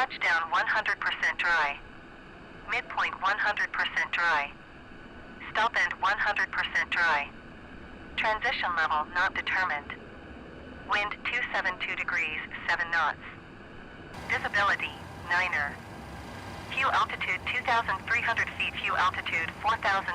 Touchdown 100% dry. Midpoint 100% dry. Stop end 100% dry. Transition level not determined. Wind 272 degrees, 7 knots. Visibility, 9er. Fuel altitude 2,300 feet. Fuel altitude 4,000.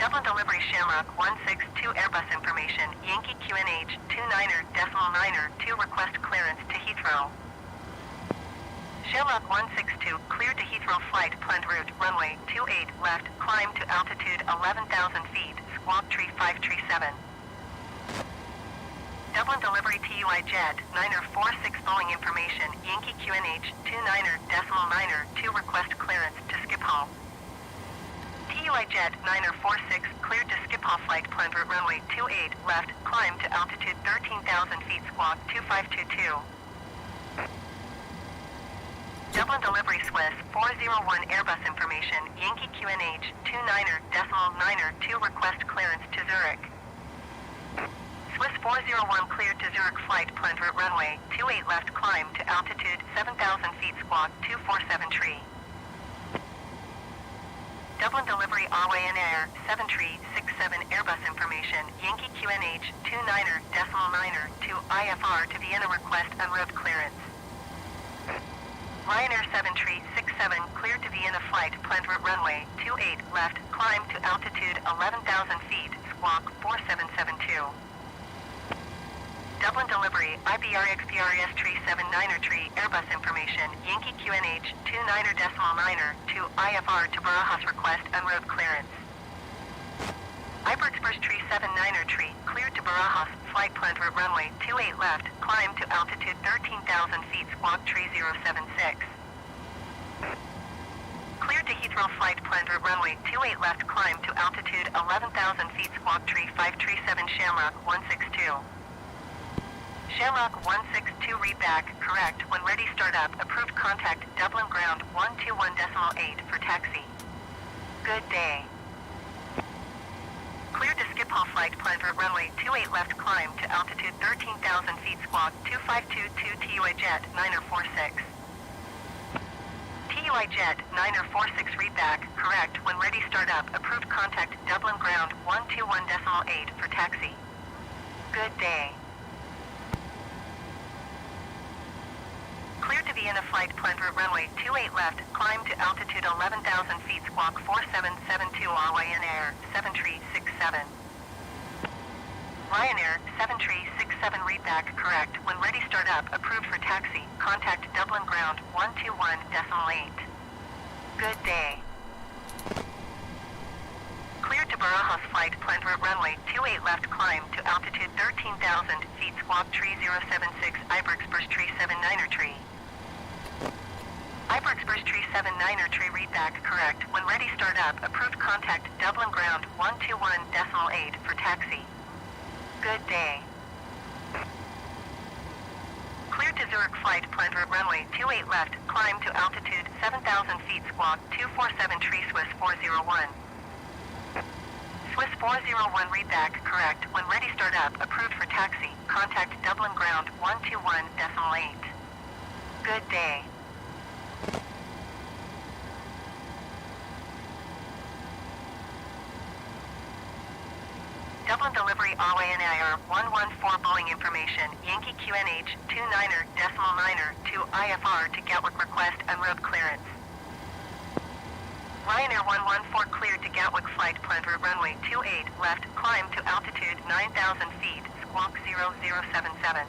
Dublin Delivery Shamrock 162 Airbus information, Yankee QNH 29er, 2 request clearance to Heathrow. Shamrock 162 cleared to Heathrow flight planned route runway 28 left, climb to altitude 11,000 feet, squawk tree 537. Dublin Delivery TUI Jet 9er 46 Boeing information, Yankee QNH 29er, 2 request clearance to Schiphol. TUI Jet 9er 46 cleared to Schiphol flight planned route runway 28 left, climb to altitude 13,000 feet, squawk 2522. Dublin Delivery Swiss 401 Airbus information, Yankee QNH 29er, 2 request clearance to Zurich. Swiss 401 cleared to Zurich flight planned route runway 28 left, climb to altitude 7,000 feet, squawk 247 tree. Dublin Delivery RWAN Air 7367 Airbus information, Yankee QNH 29er, 2 IFR to Vienna request en route clearance. Ryanair 7367 cleared to Vienna flight planned route runway 28 left, climb to altitude 11,000 feet, squawk 4772. Dublin Delivery IBRXPRS 379 Airbus information, Yankee QNH 29er, 2 IFR to Barajas request en route clearance. IBRXPRS 379 cleared to Barajas flight planned route runway 28 left, climb to altitude 13,000 feet, squawk 3076. Cleared to Heathrow flight planned route runway 28 left, climb to altitude 11,000 feet, squawk tree 537 Shamrock 162. Shamrock 162 read back, correct, when ready start up, approved contact Dublin ground 121.8 for taxi. Good day. Cleared to Schiphol flight planned route runway 28 left, climb to altitude 13,000 feet, squawk 2522 TUI Jet 9er 46. TUI Jet 9er 46 read back, correct, when ready start up, approved contact Dublin ground 121.8 for taxi. Good day. Cleared to Vienna flight planned route runway 28 left, climb to altitude 11,000 feet, squawk 4772 Ryanair Air 7367. Ryanair 7367 read back, correct, when ready start up, approved for taxi, contact Dublin ground 121.8. Good day. Cleared to Barajas flight planned route runway 28 left, climb to altitude 13,000 feet, squawk 3076 IBRXPRS 379 IBRXPRS 379 read back, correct, when ready start up, approved contact Dublin ground 121.8 for taxi. Good day. Cleared to Zurich flight planned route runway 28 left, climb to altitude 7,000 feet, squawk 247 tree Swiss 401. Swiss 401 read back, correct, when ready start up, approved for taxi, contact Dublin ground 121.8. Good day. Dublin Delivery RWAN Air 114 Boeing information, Yankee QNH 29er, 2 IFR to Gatwick request en route clearance. Ryanair 114 cleared to Gatwick flight planned route runway 28 left, climb to altitude 9,000 feet, squawk 0077.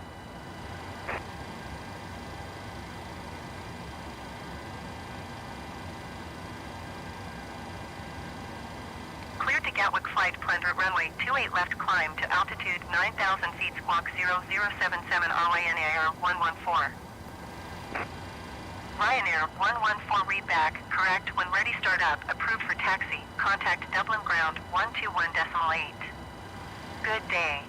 Cleared to Gatwick flight planned route runway 28 left, climb to altitude 9,000 feet, squawk 0077 Ryanair 114. Ryanair 114 read back, correct, when ready start up, approved for taxi, contact Dublin ground 121.8. Good day.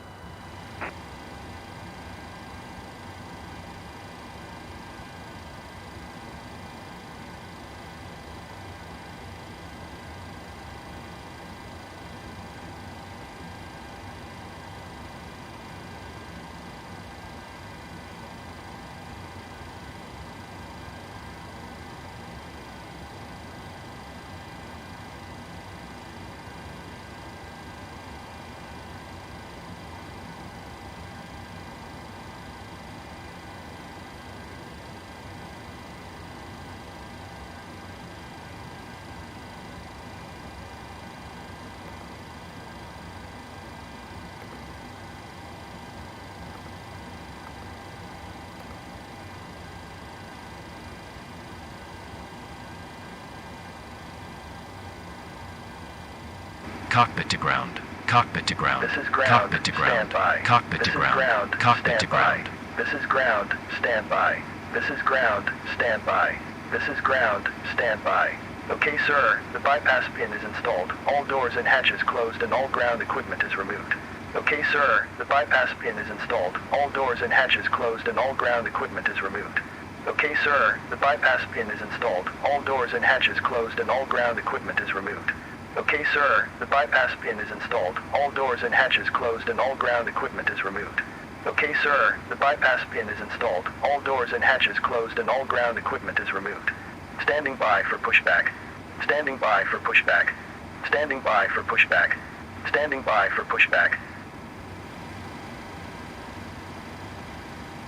Cockpit to ground. Cockpit to ground. This is ground. Cockpit to ground. Stand by. Cockpit This to is ground. ground. Cockpit to Stand by. ground. This is ground. Stand by. This is ground. Stand by. This is ground. Stand by. Okay, sir. The bypass pin is installed. All doors and hatches closed and all ground equipment is removed. Okay, sir. The bypass pin is installed. All doors and hatches closed and all ground equipment is removed. Okay, sir. The bypass pin is installed. All doors and hatches closed and all ground equipment is removed. Okay, sir. The bypass pin is installed. All doors and hatches closed and all ground equipment is removed. Okay, sir. The bypass pin is installed. All doors and hatches closed and all ground equipment is removed. Standing by for pushback. Standing by for pushback. Standing by for pushback. Standing by for pushback.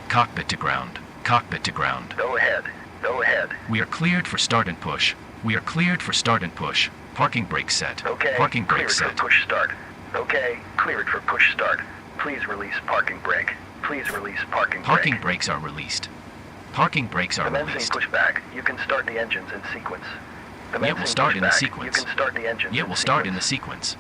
Cockpit to ground. Cockpit to ground. Go ahead. Go ahead. We are cleared for start and push. We are cleared for start and push. Parking brake set. Okay. Parking brake Cleared set. for push start. Okay. Cleared for push start. Please release parking brake. Please release parking brake. Parking brakes are released. Parking brakes are Commencing released. pushback. You can start the engines in sequence. Commencing we'll start in the pushback. sequence. You can start the engines Yeah, we'll start in the sequence.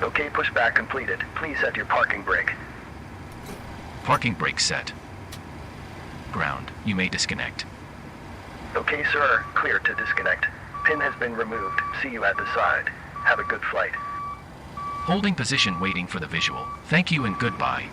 Okay, pushback completed. Please set your parking brake. Parking brake set. Ground. You may disconnect. Okay, sir. Clear to disconnect. Pin has been removed. See you at the side. Have a good flight. Holding position waiting for the visual. Thank you and goodbye.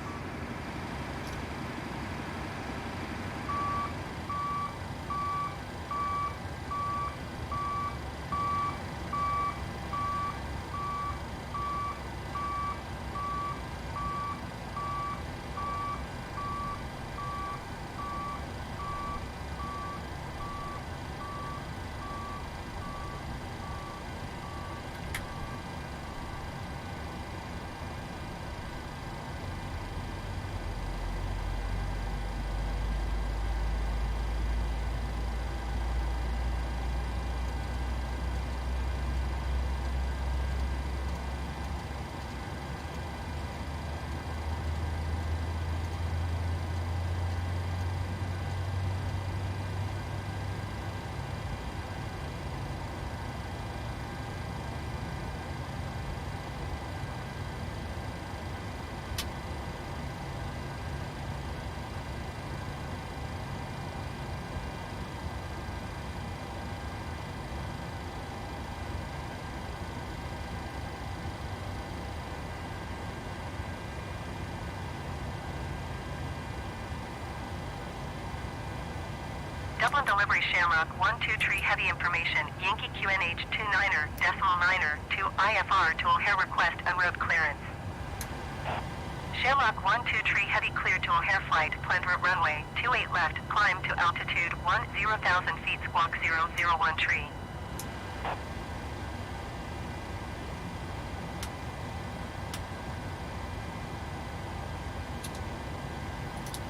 Dublin Delivery Shamrock 12 Tree Heavy Information Yankee QNH 29er decimal 9er to IFR to O'Hare request en route clearance. Shamrock 12 Tree Heavy cleared to O'Hare flight, planned route runway 28 left, climb to altitude 10,000 feet, squawk 001 tree.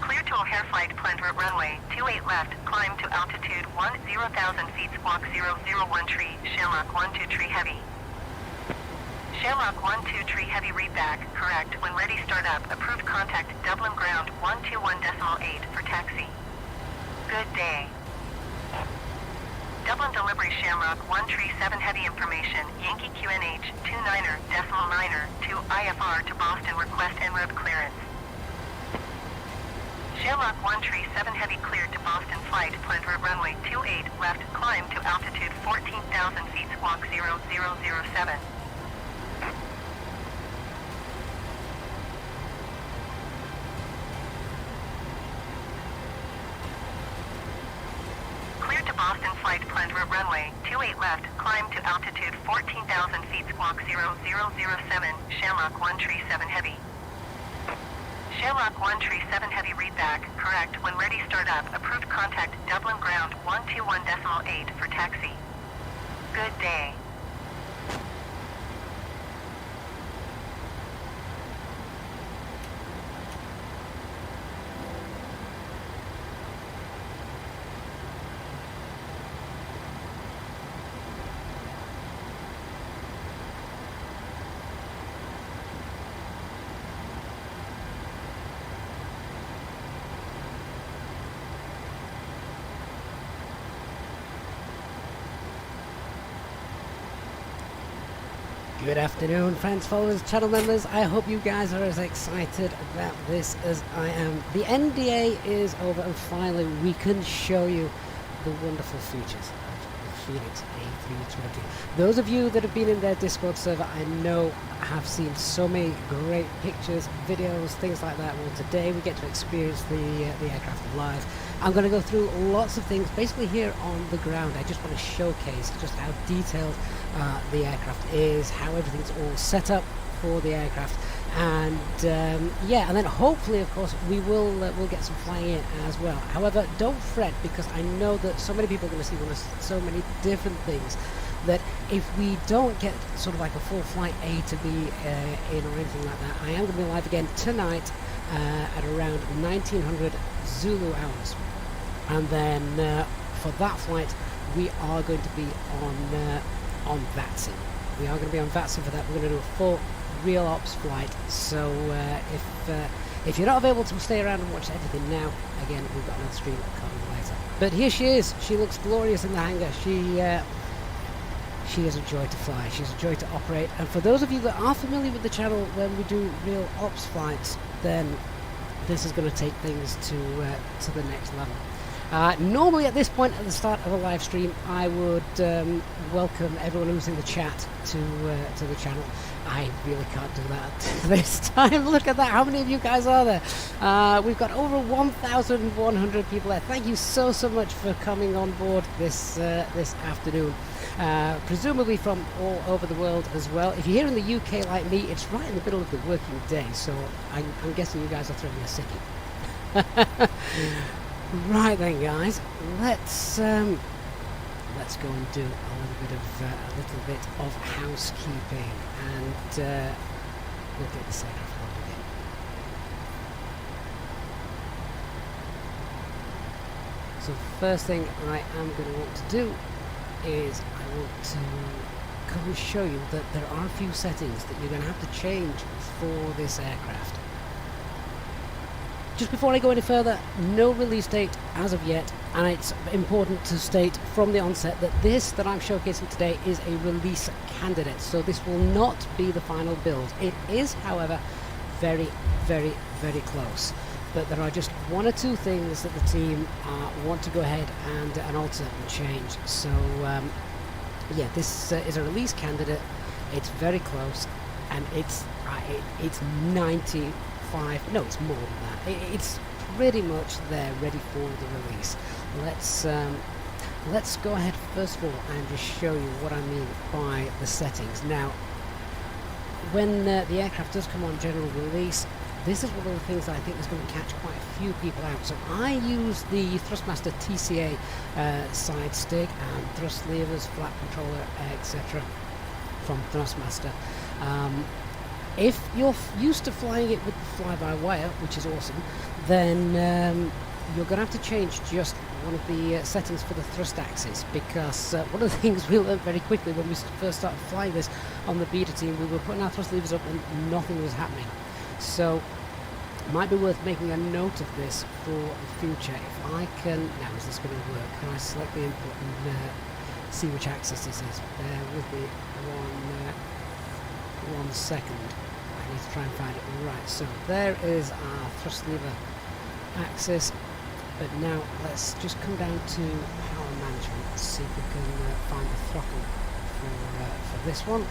Clear to O'Hare flight, planned route runway 28 left, climb to altitude 10,000 feet, squawk 001 tree, Shamrock 12 Tree Heavy. Shamrock 12 Tree Heavy read back, correct, when ready start up, approved contact Dublin ground 121.8 for taxi. Good day. Dublin Delivery Shamrock 137 Heavy Information Yankee QNH 29er decimal 9er to IFR to Boston request en route clearance. Shamrock 137 Heavy cleared to Boston flight, planned route runway 28 left, climb to altitude 14,000 feet, squawk 0007. Pleasant runway 28 left, climb to altitude 14,000 feet, squawk 0007, Shamrock 137 Heavy. Shamrock 137 Heavy, read back, correct, when ready start up, approved contact Dublin ground 121.8 for taxi. Good day. Good afternoon, friends, followers, channel members. I hope you guys are as excited about this as I am. The NDA is over and finally we can show you the wonderful features of the Phoenix A320. Those of you that have been in their Discord server, I know have seen so many great pictures, videos, things like that. Well, today we get to experience the aircraft live. I'm going to go through lots of things basically here on the ground. I just want to showcase just how detailed the aircraft is, how everything's all set up for the aircraft, and yeah, and then hopefully, of course, we'll get some flying in as well. However, don't fret, because I know that so many people are going to see so many different things that if we don't get sort of like a full flight A to B in or anything like that, I am going to be live again tonight at around 1900 Zulu hours, and then for that flight we are going to be on VATSIM. We are going to be on VATSIM for that. We're going to do a full real ops flight. So if you're not available to stay around and watch everything now, again, we've got another stream coming later. But here she is. She looks glorious in the hangar. She is a joy to fly. She's a joy to operate. And for those of you that are familiar with the channel, when we do real ops flights, then this is going to take things to the next level. Normally at this point at the start of a live stream, I would welcome everyone who's in the chat to the channel. I really can't do that this time. Look at that, how many of you guys are there? We've got over 1,100 people there. Thank you so much for coming on board this afternoon. Presumably from all over the world as well. If you're here in the UK like me, it's right in the middle of the working day, so I'm guessing you guys are throwing a sickie. Right then, guys, let's go and do a little bit of housekeeping, and we'll get this aircraft loaded in. So the first thing I am going to want to do is I want to come and show you that there are a few settings that you're going to have to change for this aircraft. Just before I go any further, no release date as of yet, and it's important to state from the onset that this that I'm showcasing today is a release candidate, so this will not be the final build. It is, however, very, very, very close. But there are just one or two things that the team want to go ahead and alter and change. So yeah, this is a release candidate. It's very close, and it's 95. No, it's more than that. It's pretty much there, ready for the release. Let's go ahead first of all and just show you what I mean by the settings. Now, when the aircraft does come on general release, this is one of the things that I think is going to catch quite a few people out. So I use the Thrustmaster TCA side stick and thrust levers, flap controller, etc. from Thrustmaster. If you're used to flying it with the fly-by-wire, which is awesome, then you're going to have to change just one of the settings for the thrust axis, because one of the things we learned very quickly when we first started flying this on the beta team, we were putting our thrust levers up and nothing was happening. So it might be worth making a note of this for the future. If I can... Now, is this going to work? Can I select the input and see which axis this is? Bear with me 1 second. I need to try and find it. Right, so there is our thrust lever axis, but now let's just come down to power management and see if we can find the throttle for this one.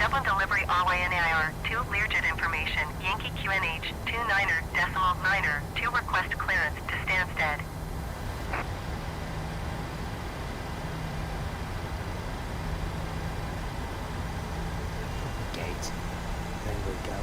Dublin delivery RYNAIR 2 Learjet information, Yankee QNH 29er.9er, 2 request clearance to Stansted. Gate. There we go.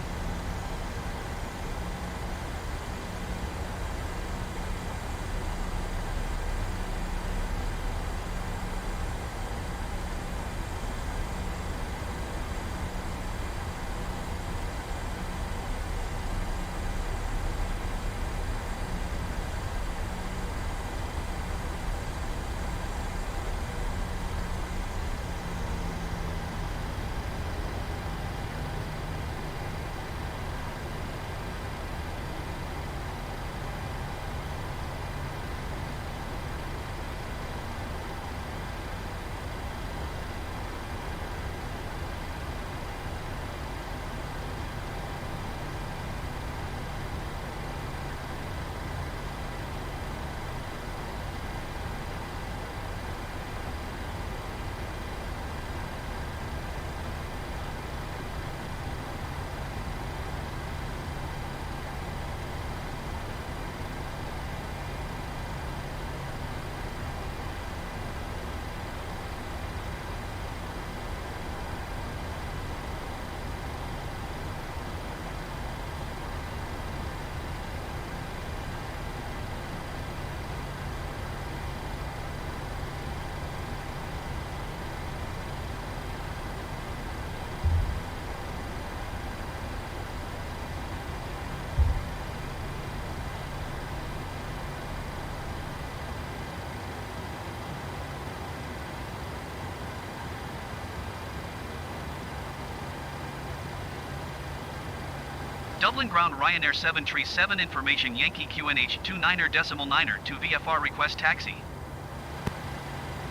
Dublin ground Ryanair 737 information Yankee QNH 29er.9er to VFR request taxi.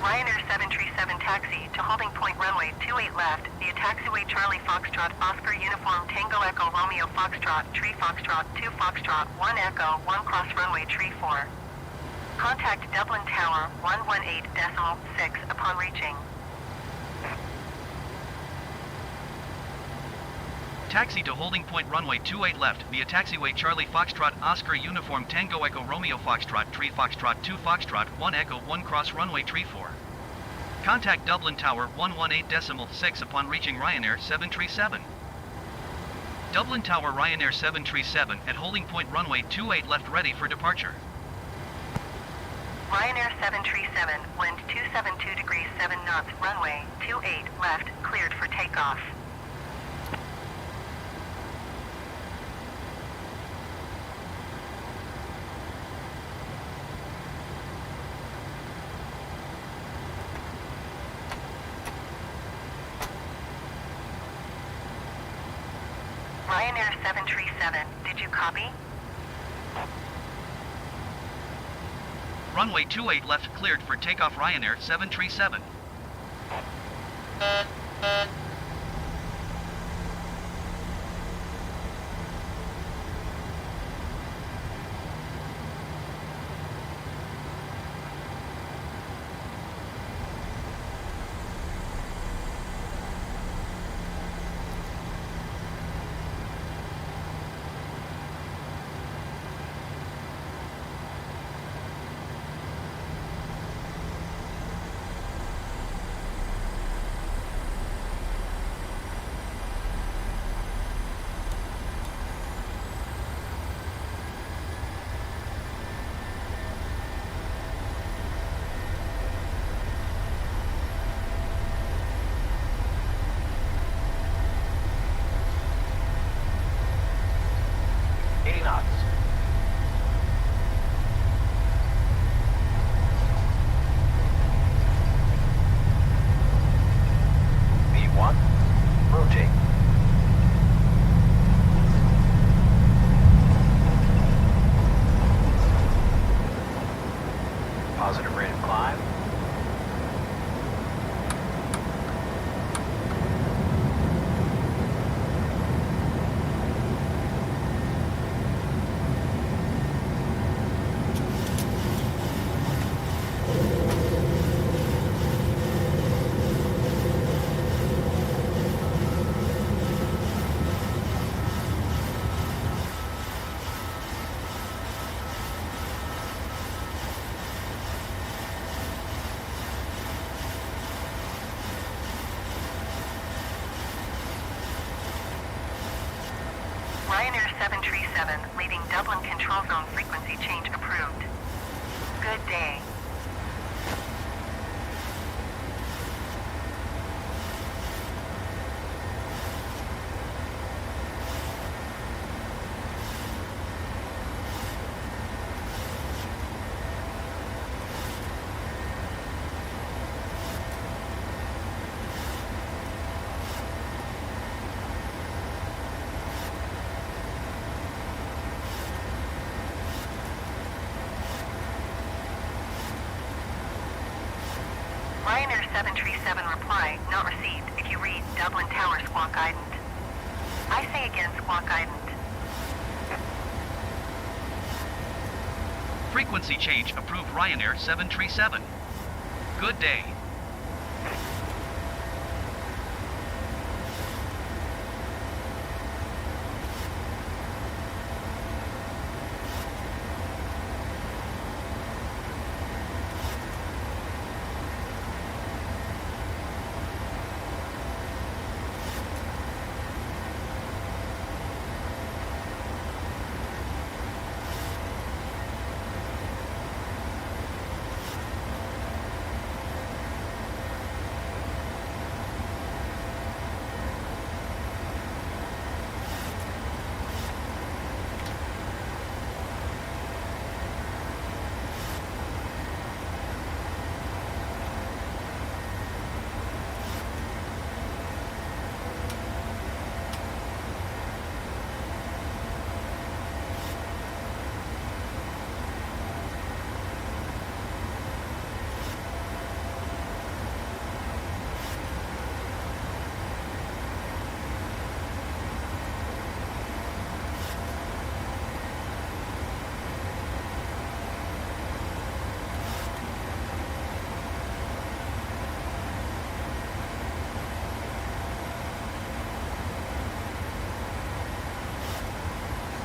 Ryanair 737 taxi to holding point runway 28 left via taxiway Charlie Foxtrot Oscar Uniform Tango Echo Romeo Foxtrot Tree Foxtrot 2 Foxtrot 1 Echo 1 cross runway Tree 4. Contact Dublin Tower 118.6 upon reaching. Taxi to holding point runway 28 left via taxiway Charlie Foxtrot Oscar Uniform Tango Echo Romeo Foxtrot Tree Foxtrot 2 Foxtrot 1 Echo 1 cross runway Tree 4. Contact Dublin Tower 118.6 upon reaching Ryanair 737. Dublin Tower Ryanair 737 at holding point runway 28 left ready for departure. Ryanair 737, wind 272 degrees 7 knots, runway 28 left, cleared for takeoff. Ryanair 737, did you copy? Runway 28 left cleared for takeoff Ryanair 737. Ryanair 737, leaving Dublin Control Zone, frequency change approved. Good day. Ryanair 737 reply, not received, if you read Dublin Tower squawk ident. I say again squawk ident. Frequency change approved Ryanair 737. Good day.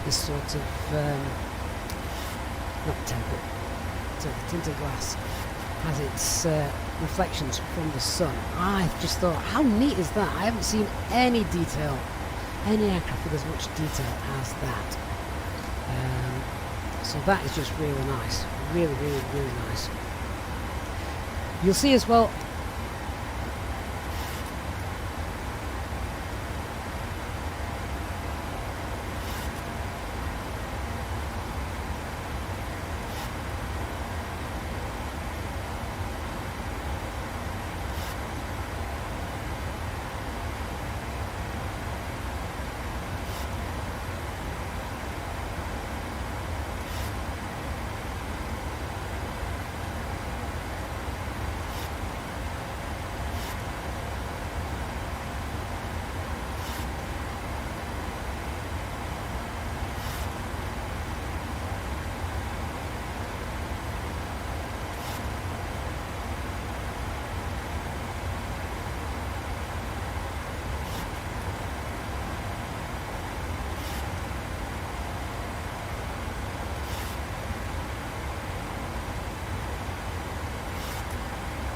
This sort of not tempered, tinted glass has its reflections from the sun. I just thought, how neat is that? I haven't seen any detail, any aircraft with as much detail as that. So that is just really nice, really nice. You'll see as well